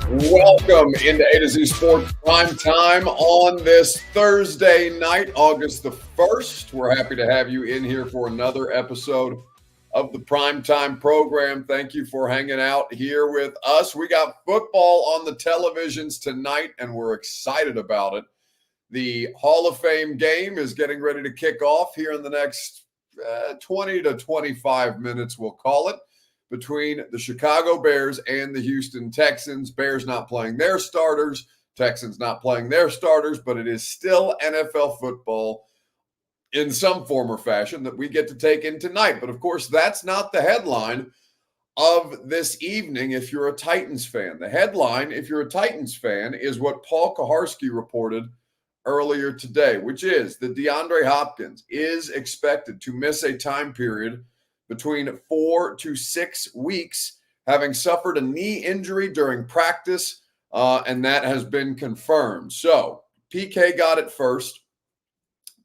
Welcome into A to Z Sports Prime Time on this Thursday night, August the 1st. We're happy to have you in here for another episode of the Prime Time program. Thank you for hanging out here with us. We got football on the televisions tonight, and we're excited about it. The Hall of Fame game is getting ready to kick off here in the next 20 to 25 minutes, we'll call it, between the Chicago Bears and the Houston Texans. Bears not playing their starters, Texans not playing their starters, but it is still NFL football in some form or fashion that we get to take in tonight. But of course, that's not the headline of this evening if you're a Titans fan. The headline, if you're a Titans fan, is what Paul Kaharski reported earlier today, which is that DeAndre Hopkins is expected to miss a time period between 4 to 6 weeks, having suffered a knee injury during practice, and that has been confirmed. So PK got it first,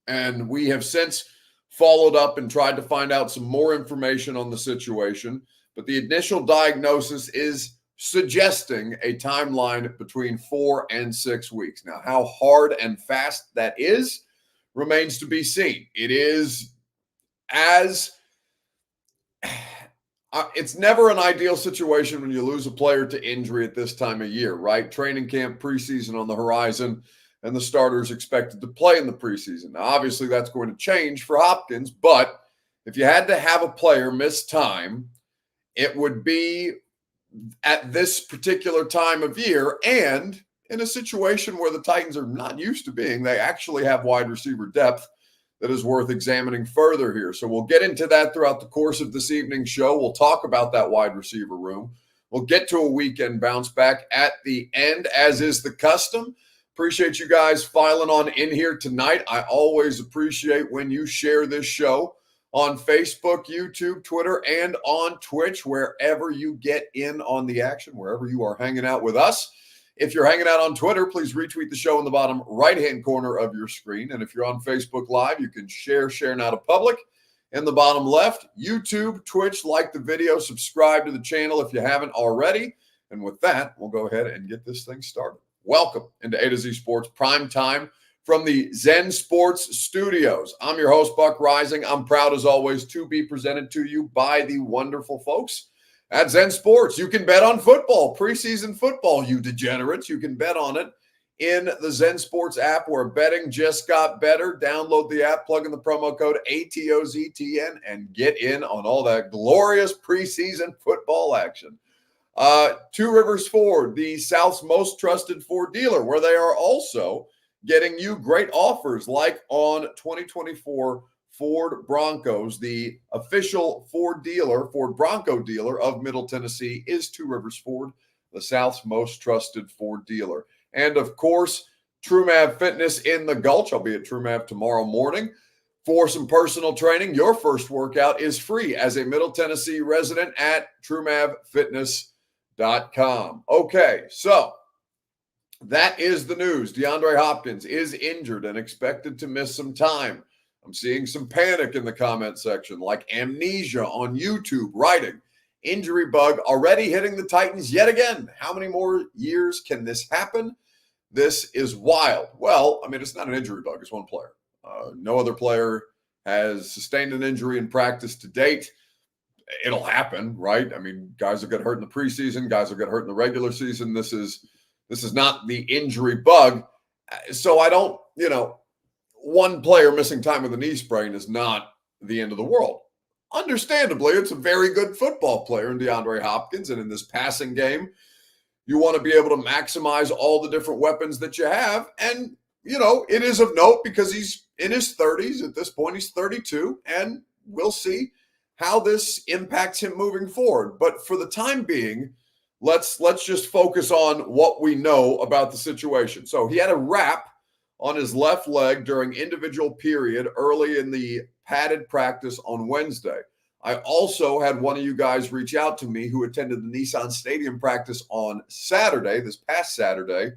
and we have since followed up and tried to find out some more information on the situation. But the initial diagnosis is suggesting a timeline between 4 and 6 weeks. Now, how hard and fast that is remains to be seen. It is it's never an ideal situation when you lose a player to injury at this time of year, right? Training camp, preseason on the horizon, and the starters expected to play in the preseason. Now, obviously, that's going to change for Hopkins, but if you had to have a player miss time, it would be at this particular time of year and in a situation where the Titans are not used to being. They actually have wide receiver depth that is worth examining further here. So we'll get into that throughout the course of this evening's show. We'll talk about that wide receiver room. We'll get to a weekend bounce back at the end, as is the custom. Appreciate you guys filing on in here tonight. I always appreciate when you share this show on Facebook, YouTube, Twitter, and on Twitch, wherever you get in on the action, wherever you are hanging out with us. If you're hanging out on Twitter, please retweet the show in the bottom right-hand corner of your screen. And if you're on Facebook Live, you can share now to public in the bottom left. YouTube, Twitch, like the video, subscribe to the channel if you haven't already. And with that, we'll go ahead and get this thing started. Welcome into A to Z Sports Prime Time from the Zen Sports Studios. I'm your host, Buck Rising. I'm proud, as always, to be presented to you by the wonderful folks at Zen Sports. You can bet on football, preseason football, you degenerates. You can bet on it in the Zen Sports app, where betting just got better. Download the app, plug in the promo code ATOZTN, and get in on all that glorious preseason football action. Two Rivers Ford, the South's most trusted Ford dealer, where they are also getting you great offers like on 2024 Ford Broncos. The official Ford Bronco dealer of Middle Tennessee is Two Rivers Ford, the South's most trusted Ford dealer. And of course, TrueMav Fitness in the Gulch. I'll be at TrueMav tomorrow morning for some personal training. Your first workout is free as a Middle Tennessee resident at TrueMavFitness.com. Okay, so that is the news. DeAndre Hopkins is injured and expected to miss some time. I'm seeing some panic in the comment section, like Amnesia on YouTube writing, injury bug already hitting the Titans yet again. How many more years can this happen? This is wild. Well, I mean, it's not an injury bug. It's one player. No other player has sustained an injury in practice to date. It'll happen, right? I mean, guys will get hurt in the preseason. Guys will get hurt in the regular season. This is not the injury bug. So I don't, one player missing time with a knee sprain is not the end of the world. Understandably, it's a very good football player in DeAndre Hopkins, and in this passing game, you want to be able to maximize all the different weapons that you have. And, it is of note because he's in his 30s. At this point, he's 32, and we'll see how this impacts him moving forward. But for the time being, let's just focus on what we know about the situation. So he had a wrap on his left leg during individual period early in the padded practice on Wednesday. I also had one of you guys reach out to me who attended the Nissan Stadium practice on Saturday, this past Saturday,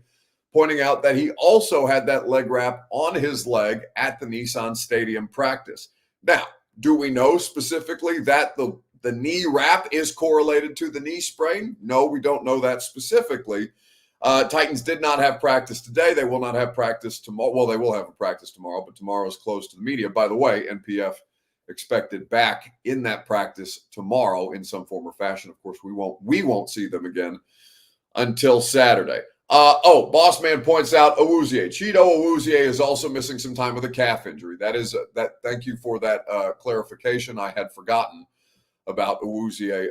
pointing out that he also had that leg wrap on his leg at the Nissan Stadium practice. Now, do we know specifically that the knee wrap is correlated to the knee sprain? No, we don't know that specifically. Titans did not have practice today. They will not have practice tomorrow. Well, they will have a practice tomorrow, but tomorrow is closed to the media. By the way, NPF expected back in that practice tomorrow in some form or fashion. Of course, we won't see them again until Saturday. Boss man points out Awuzie. Cheeto Awuzie is also missing some time with a calf injury. Thank you for that clarification. I had forgotten about Awuzie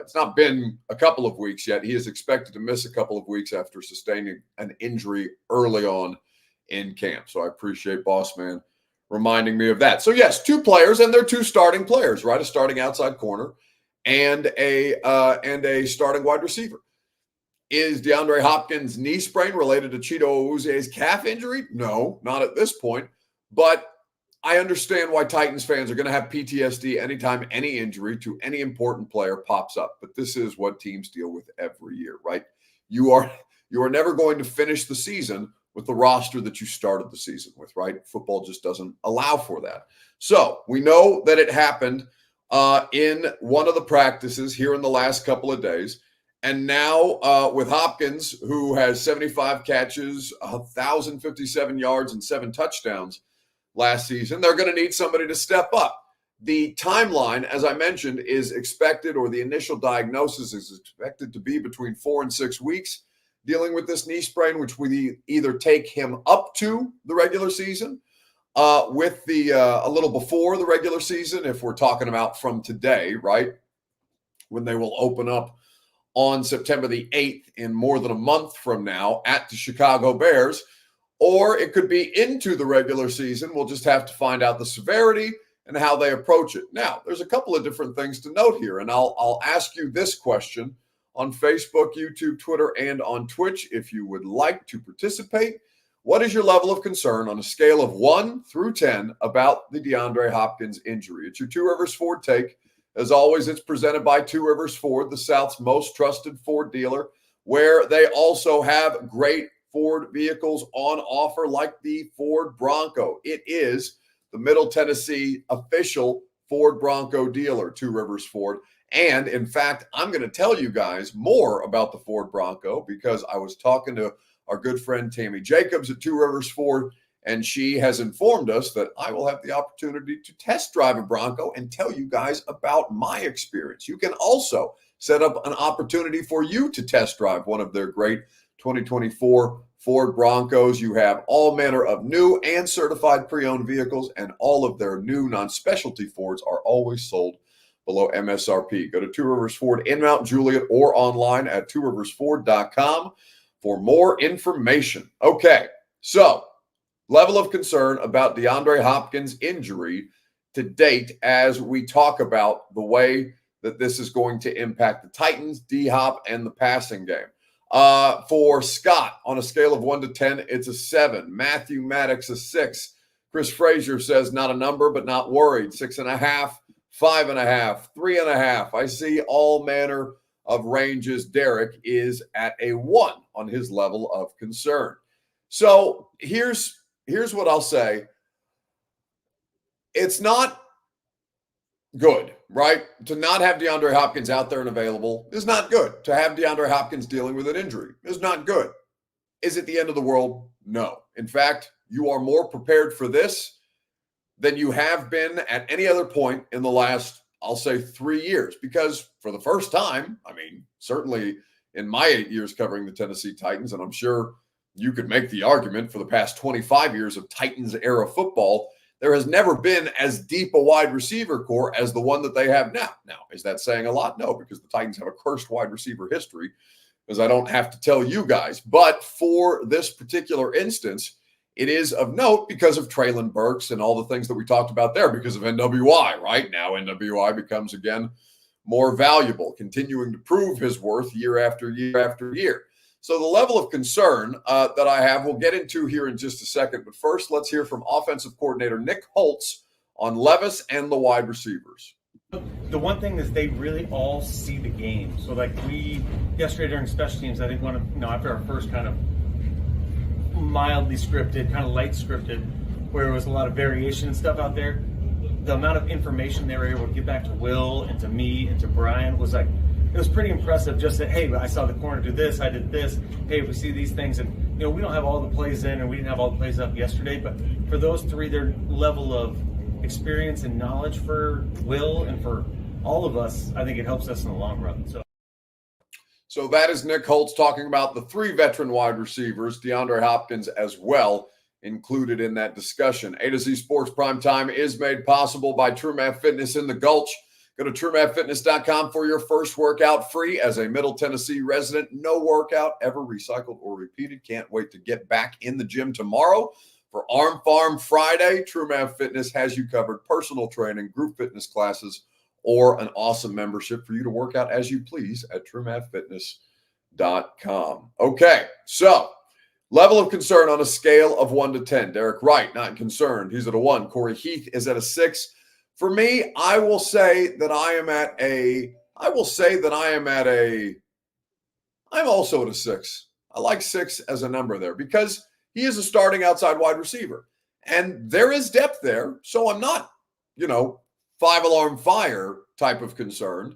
it's not been a couple of weeks yet. He is expected to miss a couple of weeks after sustaining an injury early on in camp. So I appreciate Boss Man reminding me of that. So yes, two players, and they're two starting players, right? A starting outside corner and a starting wide receiver. Is DeAndre Hopkins' knee sprain related to Cheeto Awuzie's calf injury? No, not at this point. But I understand why Titans fans are going to have PTSD anytime any injury to any important player pops up. But this is what teams deal with every year, right? You are never going to finish the season with the roster that you started the season with, right? Football just doesn't allow for that. So we know that it happened in one of the practices here in the last couple of days. And now with Hopkins, who has 75 catches, 1,057 yards, and 7 touchdowns last season, they're going to need somebody to step up. The timeline, as I mentioned, is expected, or the initial diagnosis is expected to be between 4 and 6 weeks dealing with this knee sprain, which we either take him up to the regular season with the a little before the regular season, if we're talking about from today, right, when they will open up on September the 8th in more than a month from now at the Chicago Bears, or it could be into the regular season. We'll just have to find out the severity and how they approach it. Now, there's a couple of different things to note here, and I'll ask you this question on Facebook, YouTube, Twitter, and on Twitch if you would like to participate. What is your level of concern on a scale of 1 through 10 about the DeAndre Hopkins injury? It's your Two Rivers Ford take. As always, it's presented by Two Rivers Ford, the South's most trusted Ford dealer, where they also have great Ford vehicles on offer, like the Ford Bronco. It is the Middle Tennessee official Ford Bronco dealer, Two Rivers Ford. And in fact, I'm going to tell you guys more about the Ford Bronco because I was talking to our good friend Tammy Jacobs at Two Rivers Ford, and she has informed us that I will have the opportunity to test drive a Bronco and tell you guys about my experience. You can also set up an opportunity for you to test drive one of their great 2024 Ford Broncos. You have all manner of new and certified pre-owned vehicles, and all of their new non-specialty Fords are always sold below MSRP. Go to Two Rivers Ford in Mount Juliet or online at tworiversford.com for more information. Okay, so level of concern about DeAndre Hopkins' injury to date as we talk about the way that this is going to impact the Titans, D-Hop, and the passing game. For Scott, on a scale of 1 to 10, it's a 7. Matthew Maddox, a 6. Chris Frazier says not a number, but not worried. 6.5, 5.5, 3.5. I see all manner of ranges. Derek is at a 1 on his level of concern. So here's what I'll say. It's not good, right? To not have DeAndre Hopkins out there and available is not good. To have DeAndre Hopkins dealing with an injury is not good. Is it the end of the world? No. In fact, you are more prepared for this than you have been at any other point in the last, I'll say, 3 years. Because for the first time, I mean, certainly in my 8 years covering the Tennessee Titans, and I'm sure you could make the argument for the past 25 years of Titans era football, there has never been as deep a wide receiver core as the one that they have now. Now, is that saying a lot? No, because the Titans have a cursed wide receiver history, because I don't have to tell you guys. But for this particular instance, it is of note because of Traylon Burks and all the things that we talked about there, because of NWI, right? Now NWI becomes, again, more valuable, continuing to prove his worth year after year after year. So the level of concern that I have, we'll get into here in just a second. But first, let's hear from offensive coordinator Nick Holtz on Levis and the wide receivers. The one thing is they really all see the game. So like yesterday during special teams, I think after our first kind of mildly scripted, kind of light scripted, where there was a lot of variation and stuff out there, the amount of information they were able to give back to Will and to me and to Brian was like it was pretty impressive just that, hey, I saw the corner do this, I did this, hey, we see these things. And, we don't have all the plays in, and we didn't have all the plays up yesterday, but for those three, their level of experience and knowledge for Will and for all of us, I think it helps us in the long run. So that is Nick Holtz talking about the three veteran wide receivers, DeAndre Hopkins as well, included in that discussion. A to Z Sports Primetime is made possible by TrueMath Fitness in the Gulch. Go to TrueMathFitness.com for your first workout free as a Middle Tennessee resident. No workout ever recycled or repeated. Can't wait to get back in the gym tomorrow for Arm Farm Friday. TrueMath Fitness has you covered. Personal training, group fitness classes, or an awesome membership for you to work out as you please at TrueMathFitness.com. Okay, so level of concern on a scale of 1 to 10. Derek Wright, not concerned. He's at a 1. Corey Heath is at a 6. For me, I will say that I'm also at a 6. I like 6 as a number there because he is a starting outside wide receiver. And there is depth there. So I'm not, 5-alarm fire type of concerned.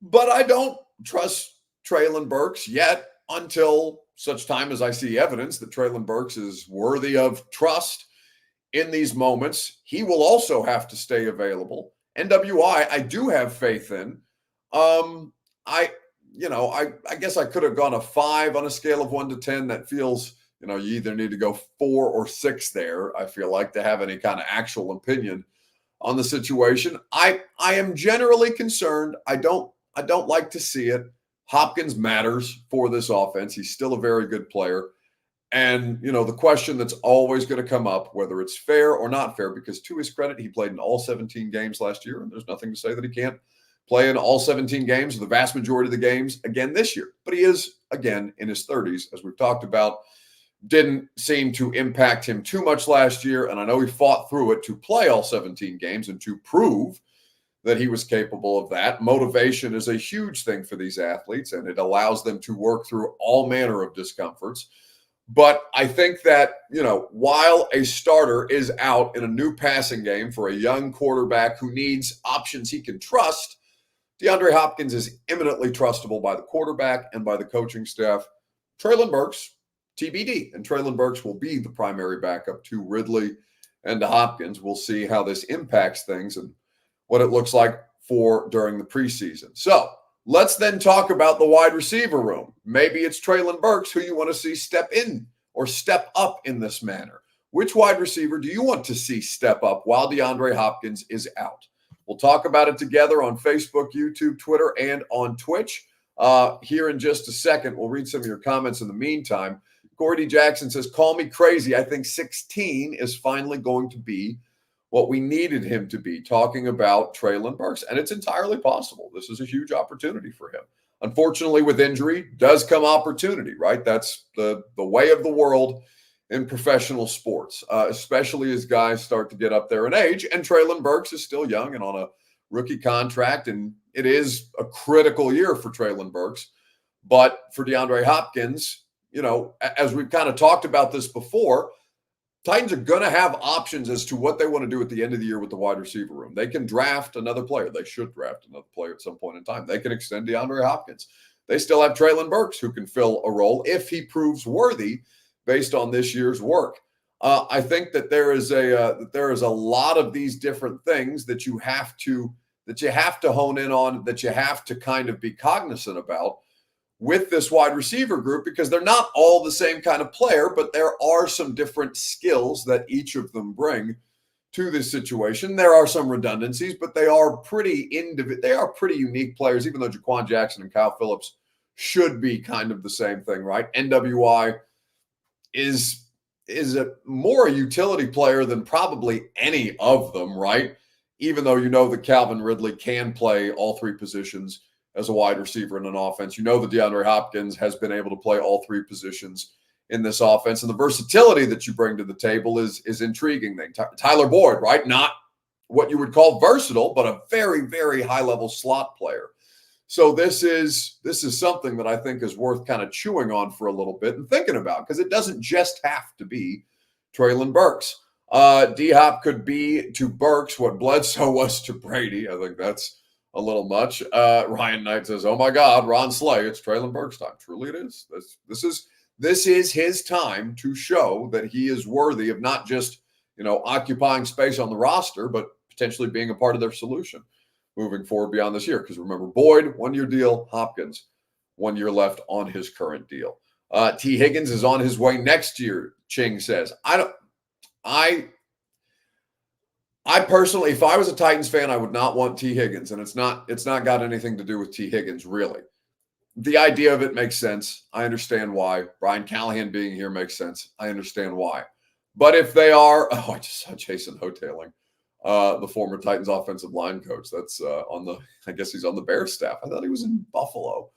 But I don't trust Treylon Burks yet until such time as I see evidence that Treylon Burks is worthy of trust in these moments. He will also have to stay available. NWI, I do have faith in. I guess I could have gone a 5 on a scale of 1 to 10. That feels, you either need to go 4 or 6 there, I feel like, to have any kind of actual opinion on the situation. I am generally concerned. I don't like to see it. Hopkins matters for this offense. He's still a very good player. And, the question that's always going to come up, whether it's fair or not fair, because to his credit, he played in all 17 games last year, and there's nothing to say that he can't play in all 17 games, or the vast majority of the games, again this year. But he is, again, in his 30s, as we've talked about. Didn't seem to impact him too much last year, and I know he fought through it to play all 17 games and to prove that he was capable of that. Motivation is a huge thing for these athletes, and it allows them to work through all manner of discomforts. But I think that, while a starter is out in a new passing game for a young quarterback who needs options he can trust, DeAndre Hopkins is eminently trustable by the quarterback and by the coaching staff. Treylon Burks, TBD, and Treylon Burks will be the primary backup to Ridley and to Hopkins. We'll see how this impacts things and what it looks like during the preseason. So let's then talk about the wide receiver room. Maybe it's Treylon Burks who you want to see step in or step up in this manner. Which wide receiver do you want to see step up while DeAndre Hopkins is out? We'll talk about it together on Facebook, YouTube, Twitter, and on Twitch. Here in just a second, we'll read some of your comments in the meantime. Gordy Jackson says, call me crazy. I think 16 is finally going to be what we needed him to be, talking about Treylon Burks. And it's entirely possible. This is a huge opportunity for him. Unfortunately, with injury does come opportunity, right? That's the way of the world in professional sports, especially as guys start to get up there in age. And Treylon Burks is still young and on a rookie contract, and it is a critical year for Treylon Burks. But for DeAndre Hopkins, as we've kind of talked about this before, Titans are going to have options as to what they want to do at the end of the year with the wide receiver room. They can draft another player. They should draft another player at some point in time. They can extend DeAndre Hopkins. They still have Treylon Burks who can fill a role if he proves worthy based on this year's work. I think that there is a lot of these different things that you have to hone in on, that you have to kind of be cognizant about with this wide receiver group, because they're not all the same kind of player, but there are some different skills that each of them bring to this situation. There are some redundancies, but they are pretty unique players, even though Jaquan Jackson and Kyle Phillips should be kind of the same thing, right? NWI is more a utility player than probably any of them, right? Even though that Calvin Ridley can play all three positions as a wide receiver in an offense. That DeAndre Hopkins has been able to play all three positions in this offense. And the versatility that you bring to the table is intriguing thing. Tyler Boyd, right? Not what you would call versatile, but a very, very high-level slot player. So this is something that I think is worth kind of chewing on for a little bit and thinking about, because it doesn't just have to be Treylon Burks. D-Hop could be to Burks what Bledsoe was to Brady. I think that's a little much. Ryan Knight says, "Oh my God, Ron Slay, it's Treylon Burks time." Truly, it is. This is his time to show that he is worthy of not just occupying space on the roster, but potentially being a part of their solution moving forward beyond this year. Because remember, Boyd, 1-year deal, Hopkins, 1 year left on his current deal. T. Higgins is on his way next year, Ching says. I personally, if I was a Titans fan, I would not want T. Higgins, and it's not got anything to do with T. Higgins, really. The idea of it makes sense. I understand why. Brian Callahan being here makes sense. I understand why. But if they are, I just saw Jason Hotailing, the former Titans offensive line coach. That's I guess he's on the Bears staff. I thought he was in Buffalo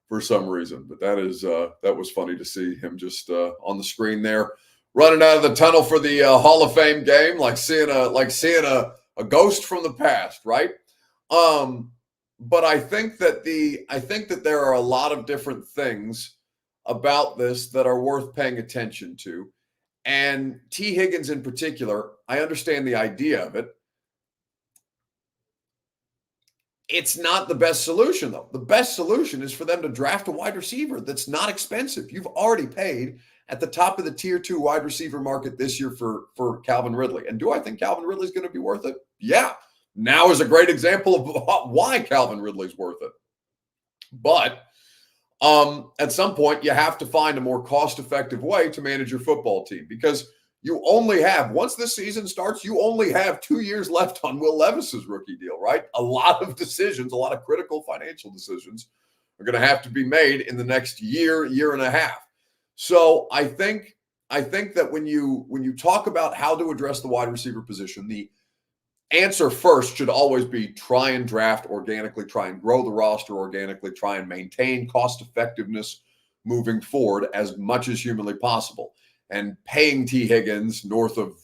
for some reason, but that was funny to see him just on the screen there, running out of the tunnel for the Hall of Fame game, like seeing a ghost from the past, right? But I think that there are a lot of different things about this that are worth paying attention to. And T. Higgins in particular, I understand the idea of it. It's not the best solution, though. The best solution is for them to draft a wide receiver that's not expensive. You've already paid at the top of the tier 2 wide receiver market this year for Calvin Ridley. And do I think Calvin Ridley's going to be worth it? Yeah. Now is a great example of why Calvin Ridley's worth it. But at some point, you have to find a more cost-effective way to manage your football team, because you only have, once this season starts, you only have 2 years left on Will Levis's rookie deal, right? A lot of decisions, a lot of critical financial decisions are going to have to be made in the next year and a half. So I think that when you talk about how to address the wide receiver position, the answer first should always be try and draft organically, try and grow the roster organically, try and maintain cost effectiveness moving forward as much as humanly possible. And paying T. Higgins north of,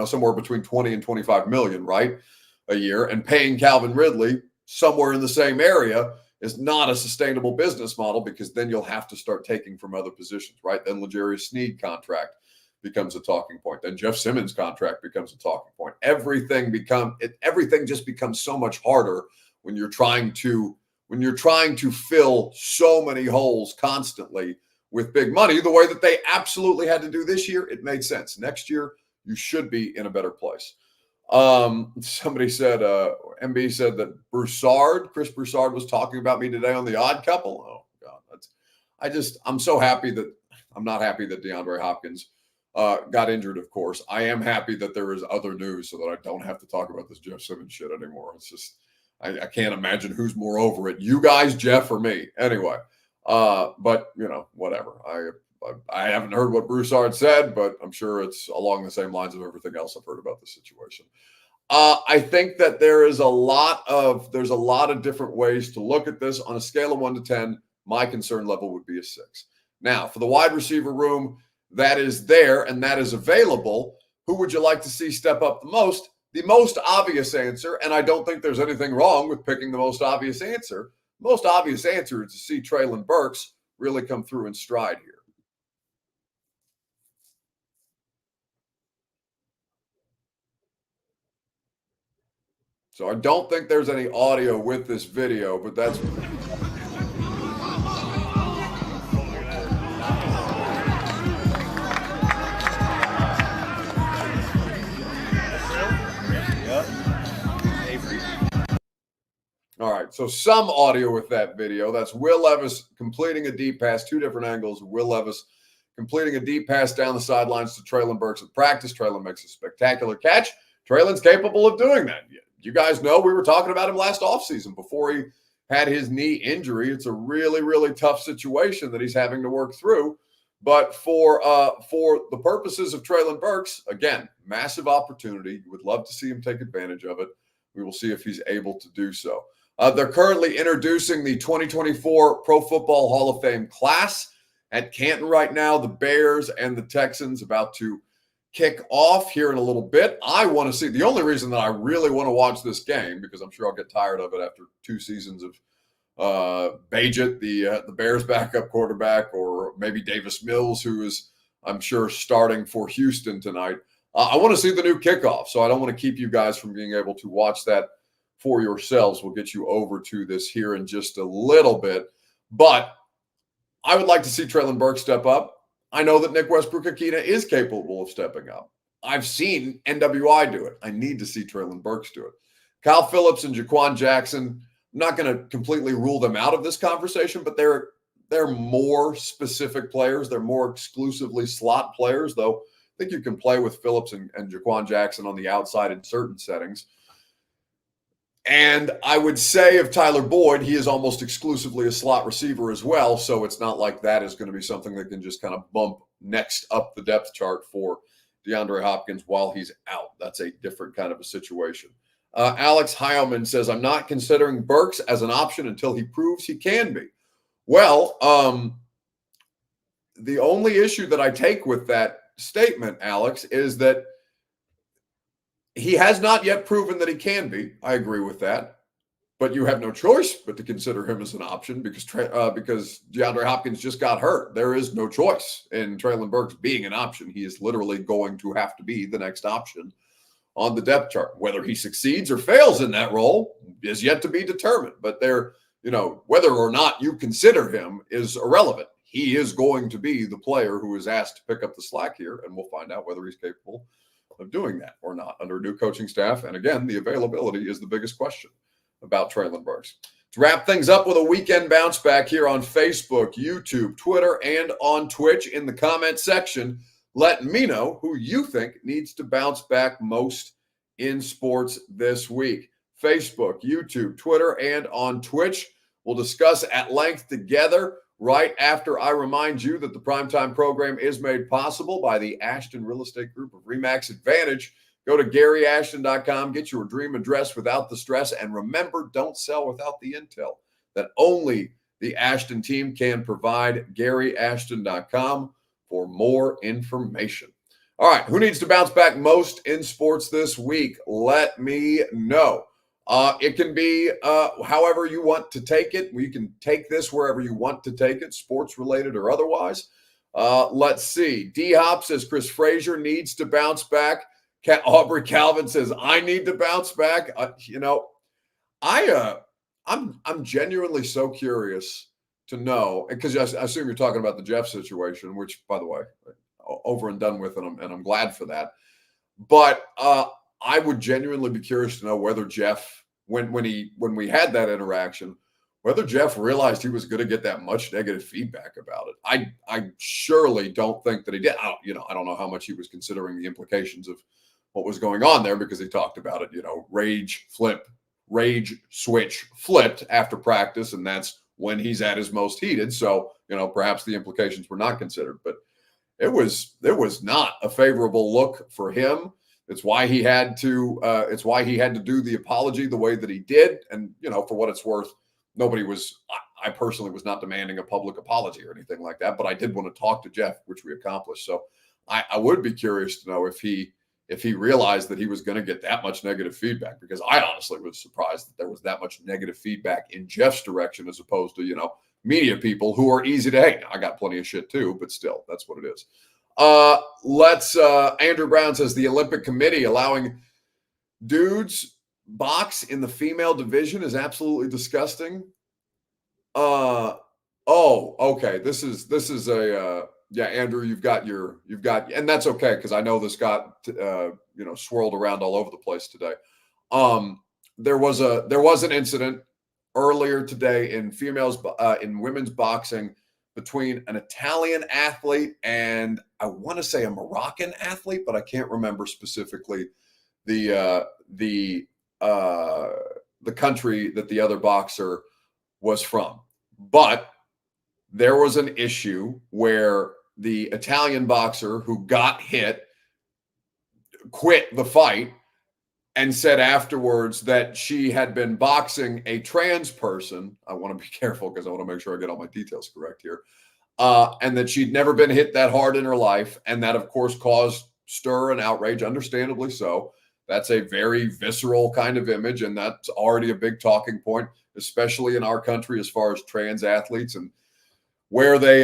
somewhere between 20 and 25 million, right, a year, and paying Calvin Ridley somewhere in the same area is not a sustainable business model, because then you'll have to start taking from other positions, right? Then L'Jarius Sneed contract becomes a talking point. Then Jeff Simmons contract becomes a talking point. Everything just becomes so much harder when you're trying to fill so many holes constantly with big money, the way that they absolutely had to do this year. It made sense. Next year, you should be in a better place. Somebody said, MB said that Chris Broussard was talking about me today on The Odd Couple. Oh God, I'm so happy that I'm not happy that DeAndre Hopkins got injured, of course. I am happy that there is other news so that I don't have to talk about this Jeff Simmons shit anymore. It's just, I can't imagine who's more over it, you guys, Jeff, or me. Anyway, but whatever. I haven't heard what Broussard said, but I'm sure it's along the same lines of everything else I've heard about the situation. I think that there's a lot of different ways to look at this. On a scale of 1 to 10, my concern level would be a 6. Now, for the wide receiver room that is there and that is available, who would you like to see step up the most? The most obvious answer, and I don't think there's anything wrong with picking the most obvious answer. The most obvious answer is to see Treylon Burks really come through in stride here. So I don't think there's any audio with this video, but that's... All right, so some audio with that video. That's Will Levis completing a deep pass, 2 different angles. Will Levis completing a deep pass down the sidelines to Treylon Burks at practice. Treylon makes a spectacular catch. Treylon's capable of doing that. You guys know we were talking about him last offseason before he had his knee injury. It's a really, really tough situation that he's having to work through. But for the purposes of Treylon Burks, again, massive opportunity. You would love to see him take advantage of it. We will see if he's able to do so. They're currently introducing the 2024 Pro Football Hall of Fame class at Canton right now. The Bears and the Texans about to kick off here in a little bit. I want to see, the only reason that I really want to watch this game, because I'm sure I'll get tired of it after 2 seasons of Bagent, the Bears backup quarterback, or maybe Davis Mills, who is, I'm sure, starting for Houston tonight. I want to see the new kickoff, so I don't want to keep you guys from being able to watch that for yourselves. We'll get you over to this here in just a little bit. But I would like to see Treylon Burks step up. I know that Nick Westbrook-Akina is capable of stepping up. I've seen NWI do it. I need to see Treylon Burks do it. Kyle Phillips and Jaquan Jackson, I'm not going to completely rule them out of this conversation, but they're more specific players. They're more exclusively slot players, though I think you can play with Phillips and Jaquan Jackson on the outside in certain settings. And I would say of Tyler Boyd, he is almost exclusively a slot receiver as well, so it's not like that is going to be something that can just kind of bump next up the depth chart for DeAndre Hopkins while he's out. That's a different kind of a situation. Alex Heilman says, I'm not considering Burks as an option until he proves he can be. Well, the only issue that I take with that statement, Alex, is that he has not yet proven that he can be. I agree with that. But you have no choice but to consider him as an option because DeAndre Hopkins just got hurt. There is no choice in Treylon Burks being an option. He is literally going to have to be the next option on the depth chart. Whether he succeeds or fails in that role is yet to be determined. But whether or not you consider him is irrelevant. He is going to be the player who is asked to pick up the slack here, and we'll find out whether he's capable of doing that or not under a new coaching staff. And again, the availability is the biggest question about Treylon Burks. To wrap things up with a weekend bounce back here on Facebook, YouTube, Twitter, and on Twitch in the comment section, let me know who you think needs to bounce back most in sports this week. Facebook, YouTube, Twitter, and on Twitch. We'll discuss at length together right after I remind you that the Primetime program is made possible by the Ashton Real Estate Group of RE/MAX Advantage. Go to GaryAshton.com, get your dream address without the stress, and remember, don't sell without the intel that only the Ashton team can provide. GaryAshton.com for more information. All right, who needs to bounce back most in sports this week? Let me know. It can be however you want to take it. You can take this wherever you want to take it, sports related or otherwise. Let's see. D-Hop says Chris Frazier needs to bounce back. Aubrey Calvin says I need to bounce back. I'm genuinely so curious to know, because I assume you're talking about the Jeff situation, which, by the way, over and done with, and I'm glad for that. But I would genuinely be curious to know whether Jeff, when we had that interaction, whether Jeff realized he was going to get that much negative feedback about it. I surely don't think that he did. I don't know how much he was considering the implications of what was going on there, because he talked about it, rage switch flipped after practice, and that's when he's at his most heated. So, perhaps the implications were not considered, but it was not a favorable look for him. It's why he had to do the apology the way that he did. And, for what it's worth, I personally was not demanding a public apology or anything like that, but I did want to talk to Jeff, which we accomplished. So I would be curious to know if he realized that he was going to get that much negative feedback, because I honestly was surprised that there was that much negative feedback in Jeff's direction, as opposed to, media people who are easy to hate. I got plenty of shit too, but still, that's what it is. Andrew Brown says the Olympic Committee allowing dudes box in the female division is absolutely disgusting. Okay. This is Andrew, you've got, and that's okay, because I know this got swirled around all over the place today. There was an incident earlier today in women's boxing between an Italian athlete and I want to say a Moroccan athlete, but I can't remember specifically the country that the other boxer was from. But there was an issue where the Italian boxer who got hit quit the fight and said afterwards that she had been boxing a trans person. I want to be careful because I want to make sure I get all my details correct here. And that she'd never been hit that hard in her life. And that, of course, caused stir and outrage, understandably so. That's a very visceral kind of image, and that's already a big talking point, especially in our country as far as trans athletes and where they,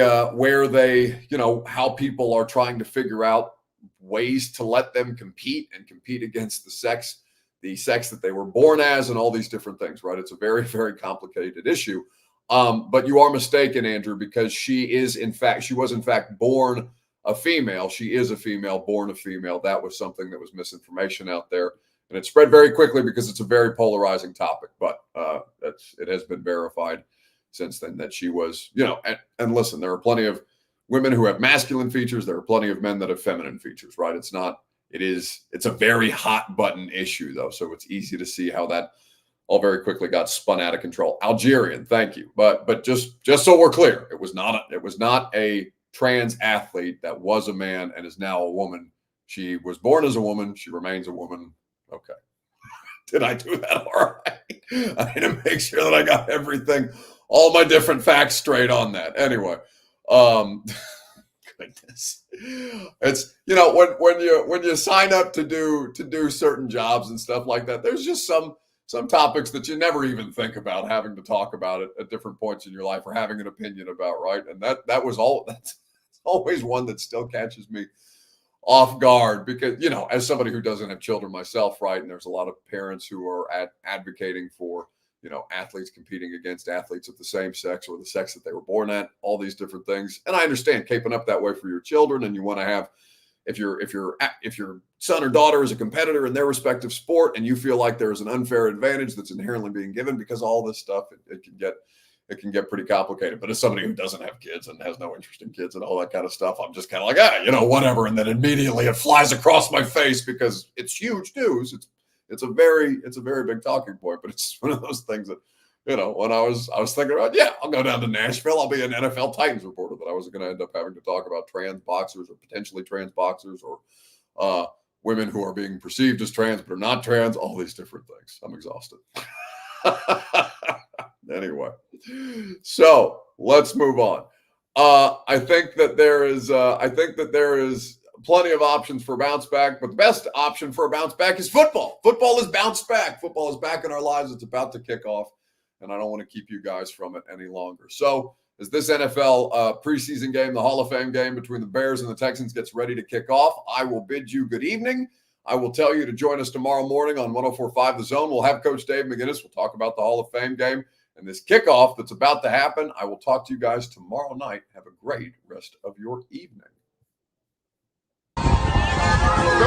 how people are trying to figure out ways to let them compete and compete against the sex sex that they were born as and all these different things, right? It's a very, very complicated issue. But you are mistaken, Andrew, because she was in fact born a female. She is a female, born a female. That was something that was misinformation out there. And it spread very quickly because it's a very polarizing topic. But it has been verified since then that she was, and listen, there are plenty of women who have masculine features. There are plenty of men that have feminine features, right? It's a very hot button issue, though. So it's easy to see how that all very quickly got spun out of control. Algerian, thank you. But just so we're clear, it was not a trans athlete that was a man and is now a woman. She was born as a woman. She remains a woman. Okay. Did I do that all right? I need to make sure that I got everything, all my different facts straight on that. Anyway, goodness, it's when you sign up to do certain jobs and stuff like that, there's just some topics that you never even think about having to talk about it at different points in your life or having an opinion about, right? And that's always one that still catches me off guard because, as somebody who doesn't have children myself, right? And there's a lot of parents who are advocating for, athletes competing against athletes of the same sex or the sex that they were born at, all these different things. And I understand keeping up that way for your children, and you want to have, if your son or daughter is a competitor in their respective sport and you feel like there's an unfair advantage that's inherently being given because all this stuff, it can get pretty complicated. But as somebody who doesn't have kids and has no interest in kids and all that kind of stuff, I'm just kind of like, whatever. And then immediately it flies across my face because it's huge news. It's a very big talking point, but it's one of those things that, when I was thinking about, I'll go down to Nashville. I'll be an NFL Titans reporter, but I was going to end up having to talk about trans boxers or potentially trans boxers or women who are being perceived as trans but are not trans, all these different things. I'm exhausted. Anyway, so let's move on. I think that there is plenty of options for bounce back, but the best option for a bounce back is football. Football is bounced back. Football is back in our lives. It's about to kick off, and I don't want to keep you guys from it any longer. So as this NFL preseason game, the Hall of Fame game between the Bears and the Texans gets ready to kick off, I will bid you good evening. I will tell you to join us tomorrow morning on 104.5 The Zone. We'll have Coach Dave McGinnis. We'll talk about the Hall of Fame game and this kickoff that's about to happen. I will talk to you guys tomorrow night. Have a great rest of your evening. Go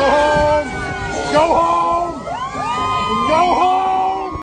home! Go home! Go home!